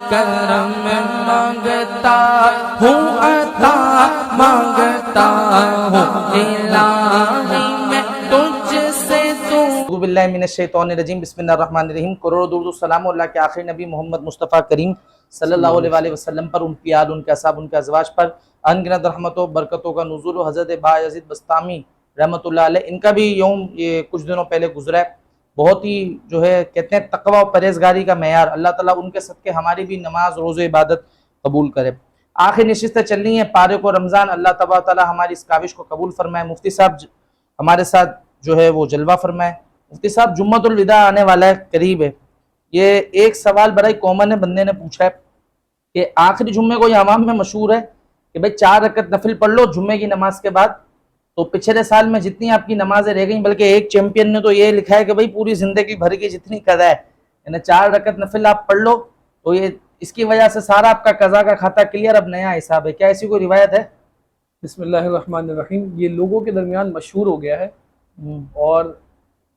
کرم مانگتا ہوں عطا مانگتا ہوں الہی میں تجھ سے تو اعوذ باللہ من الشیطان الرجیم بسم اللہ الرحمن الرحیم۔ کروڑ درود و سلام اللہ کے آخری نبی محمد مصطفیٰ کریم صلی اللہ علیہ وآلہ وسلم پر، ان کی آل، ان کے اصحاب، ان کے ازواج پر انگنت رحمتوں برکتوں کا نزول و حضرت بایزید بستامی رحمۃ اللہ علیہ، ان کا بھی یوم یہ کچھ دنوں پہلے گزرا ہے۔ بہت ہی جو ہے کہتے ہیں تقوی و پرہیزگاری کا معیار، اللہ تعالیٰ ان کے صدقے ہماری بھی نماز روزہ عبادت قبول کرے۔ آخری نشستیں چل رہی ہیں پارے کو رمضان، اللہ تبارک تعالیٰ ہماری اس کاوش کو قبول فرمائے۔ مفتی صاحب ہمارے ساتھ جو ہے وہ جلوہ فرمائے۔ مفتی صاحب جمعۃ الوداع آنے والا ہے، قریب ہے، یہ ایک سوال بڑا ہی کامن ہے، بندے نے پوچھا ہے کہ آخری جمعے کو یہ عوام میں مشہور ہے کہ بھئی 4 رکعت نفل پڑھ لو جمعے کی نماز کے بعد، تو پچھلے سال میں جتنی آپ کی نمازیں رہ گئیں، بلکہ ایک چیمپئن نے تو یہ لکھا ہے کہ بھئی پوری زندگی بھر کی جتنی قضا ہے یعنی 4 رکعت نفل آپ پڑھ لو تو یہ اس کی وجہ سے سارا آپ کا قضا کا کھاتا کلیئر، اب نیا حساب ہے۔ کیا ایسی کوئی روایت ہے؟ بسم اللہ الرحمن الرحیم۔ یہ لوگوں کے درمیان مشہور ہو گیا ہے، اور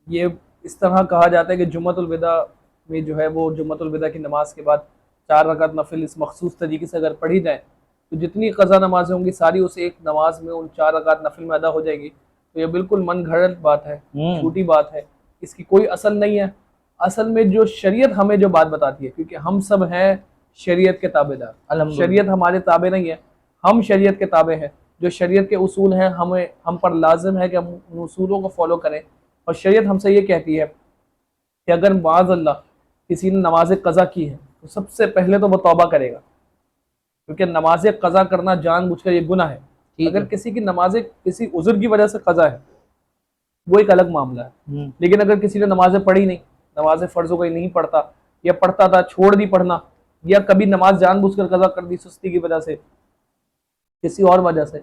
یہ اس طرح کہا جاتا ہے کہ جمعۃ الوداع میں جو ہے وہ جمعۃ الوداع کی نماز کے بعد 4 رکعت نفل اس مخصوص طریقے سے اگر پڑھی جائیں تو جتنی قضا نمازیں ہوں گی ساری اس ایک نماز میں ان 4 رکعت نفل میں ادا ہو جائے گی۔ تو یہ بالکل من گھڑت بات ہے، جھوٹی بات ہے، اس کی کوئی اصل نہیں ہے۔ اصل میں جو شریعت ہمیں جو بات بتاتی ہے، کیونکہ ہم سب ہیں شریعت کے تابع دار، شریعت ہمارے تابع نہیں ہے، ہم شریعت کے تابع ہیں۔ جو شریعت کے اصول ہیں ہم پر لازم ہے کہ ہم ان اصولوں کو فالو کریں، اور شریعت ہم سے یہ کہتی ہے کہ اگر معاذ اللہ کسی نے نماز قضا کی ہے تو سب سے پہلے تو وہ توبہ کرے گا، کیونکہ نماز قضا کرنا جان بوجھ کر یہ گناہ ہے۔ اگر کسی کی نماز کسی عذر کی وجہ سے قضا ہے وہ ایک الگ معاملہ ہے، لیکن اگر کسی نے نمازیں پڑھی نہیں، نماز فرض کوئی نہیں پڑھتا، یا پڑھتا تھا چھوڑ دی پڑھنا، یا کبھی نماز جان بوجھ کر قضا کر دی سستی کی وجہ سے، کسی اور وجہ سے،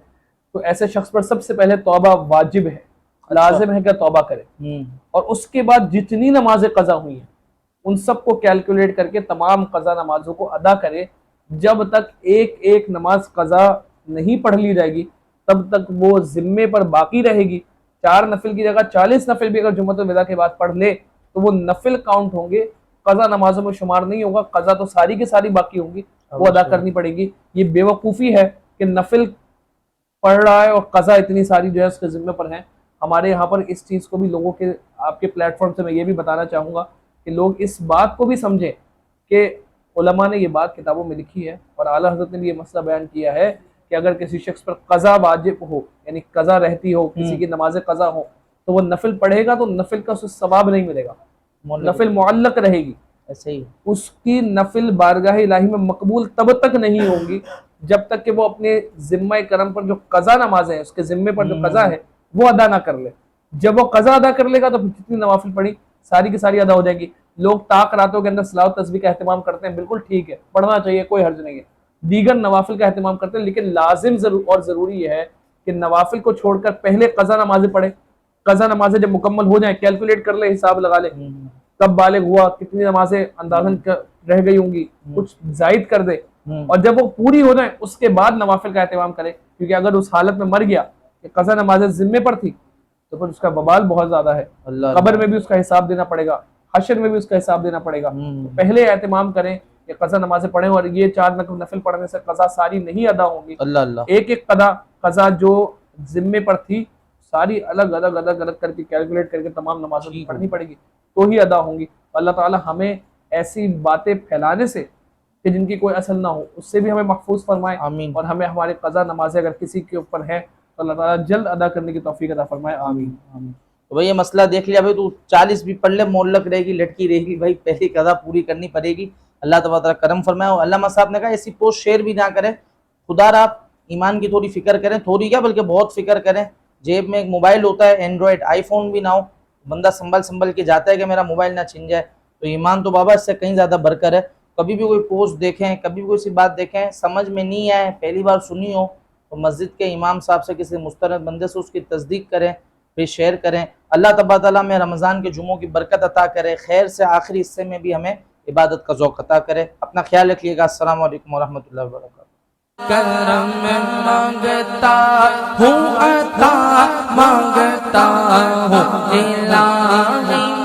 تو ایسے شخص پر سب سے پہلے توبہ واجب ہے، لازم ہے کہ توبہ کرے، اور اس کے بعد جتنی نمازیں قضا ہوئی ہیں ان سب کو کیلکولیٹ کر کے تمام قضا نمازوں کو ادا کرے۔ جب تک ایک ایک نماز قضا نہیں پڑھ لی جائے گی تب تک وہ ذمے پر باقی رہے گی۔ 4 نفل کی جگہ 40 نفل بھی اگر جمعۃ الوداع کے بعد پڑھ لے تو وہ نفل کاؤنٹ ہوں گے، قضا نمازوں میں شمار نہیں ہوگا، قضا تو ساری کی ساری باقی ہوں گی، وہ ادا کرنی پڑے گی۔ یہ بے وقوفی ہے کہ نفل پڑھ رہا ہے اور قضا اتنی ساری جو ہے اس کے ذمہ پر ہیں۔ ہمارے یہاں پر اس چیز کو بھی لوگوں کے آپ کے پلیٹ فارم سے میں یہ بھی بتانا چاہوں گا کہ لوگ اس بات کو بھی سمجھیں کہ علماء نے یہ بات کتابوں میں لکھی ہے، اور اعلیٰ حضرت نے بھی یہ مسئلہ بیان کیا ہے کہ اگر کسی شخص پر قضا واجب ہو، یعنی قضا رہتی ہو، کسی کی نماز قضا ہو، تو وہ نفل پڑھے گا تو نفل کا ثواب نہیں ملے گا، نفل معلق رہے گی، ایسے ہی اس کی نفل بارگاہ الہی میں مقبول تب تک نہیں ہوں گی جب تک کہ وہ اپنے ذمہ کرم پر جو قضا نمازیں ہیں، اس کے ذمے پر جو قضا ہے وہ ادا نہ کر لے۔ جب وہ قضا ادا کر لے گا تو پھر جتنی نوافل پڑھی ساری کی ساری ادا ہو جائیں گی۔ لوگ طاق راتوں کے اندر صلاۃ و تسبیح کا اہتمام کرتے ہیں، بالکل ٹھیک ہے، پڑھنا چاہیے، کوئی حرج نہیں ہے، دیگر نوافل کا اہتمام کرتے ہیں، لیکن لازم اور ضروری یہ ہے کہ نوافل کو چھوڑ کر پہلے قضا نمازیں پڑھیں۔ قضا نمازیں جب مکمل ہو جائیں کیلکولیٹ کر لے، حساب لگا لے کب بالغ ہوا، کتنی نمازیں اندازن رہ گئی ہوں گی، کچھ زائد کر دے، اور جب وہ پوری ہو جائیں اس کے بعد نوافل کا اہتمام کرے، کیونکہ اگر اس حالت میں مر گیا کہ قضا نمازیں ذمے پر تھی تو پھر اس کا وبال بہت زیادہ ہے، قبر میں بھی اس کا حساب دینا پڑے گا، حشر میں بھی اس کا حساب دینا پڑے گا۔ تو پہلے اہتمام کریں کہ قضا نمازیں پڑھیں، اور یہ 4 نفل پڑھنے سے قضا ساری نہیں ادا ہوں گی، ایک ایک قضا جو ذمے پر تھی ساری الگ الگ کر کے کیلکولیٹ کر کے تمام نمازوں کی پڑھنی پڑے گی تو ہی ادا ہوں گی۔ اللہ تعالی ہمیں ایسی باتیں پھیلانے سے کہ جن کی کوئی اصل نہ ہو اس سے بھی ہمیں محفوظ فرمائے، اور ہمیں ہمارے قضا نمازیں اگر کسی کے اوپر ہیں تو اللہ تعالیٰ جلد ادا کرنے کی توفیق عطا فرمائے، آمین۔ تو بھئی یہ مسئلہ دیکھ لیا، بھئی تو 40 بھی پڑھ لے معلق رہے گی، لٹکی رہے گی، بھئی پہلی قضا پوری کرنی پڑے گی۔ اللہ تبارک کرم فرمائے۔ اور علامہ صاحب نے کہا ایسی پوسٹ شیئر بھی نہ کریں، خدا را ایمان کی تھوڑی فکر کریں، تھوڑی کیا بلکہ بہت فکر کریں۔ جیب میں ایک موبائل ہوتا ہے، اینڈرائڈ، آئی فون بھی نہ ہو، بندہ سنبھل کے جاتا ہے کہ میرا موبائل نہ چھن جائے، تو ایمان تو بابا اس سے کہیں زیادہ برکر ہے۔ کبھی بھی کوئی پوسٹ دیکھیں، کبھی بھی کوئی سی بات دیکھیں، سمجھ میں نہیں آئے، پہلی بار سنی ہو تو مسجد کے امام صاحب سے، کسی مستند بندے سے اس کی تصدیق کریں، پھر شیئر کریں۔ اللہ تبارک تعالیٰ میں رمضان کے جمعوں کی برکت عطا کرے، خیر سے آخری حصے میں بھی ہمیں عبادت کا ذوق عطا کرے۔ اپنا خیال رکھیے گا۔ السلام علیکم ورحمۃ اللہ وبرکاتہ۔ کرم مانگتا ہوں عطا مانگتا ہوں الہی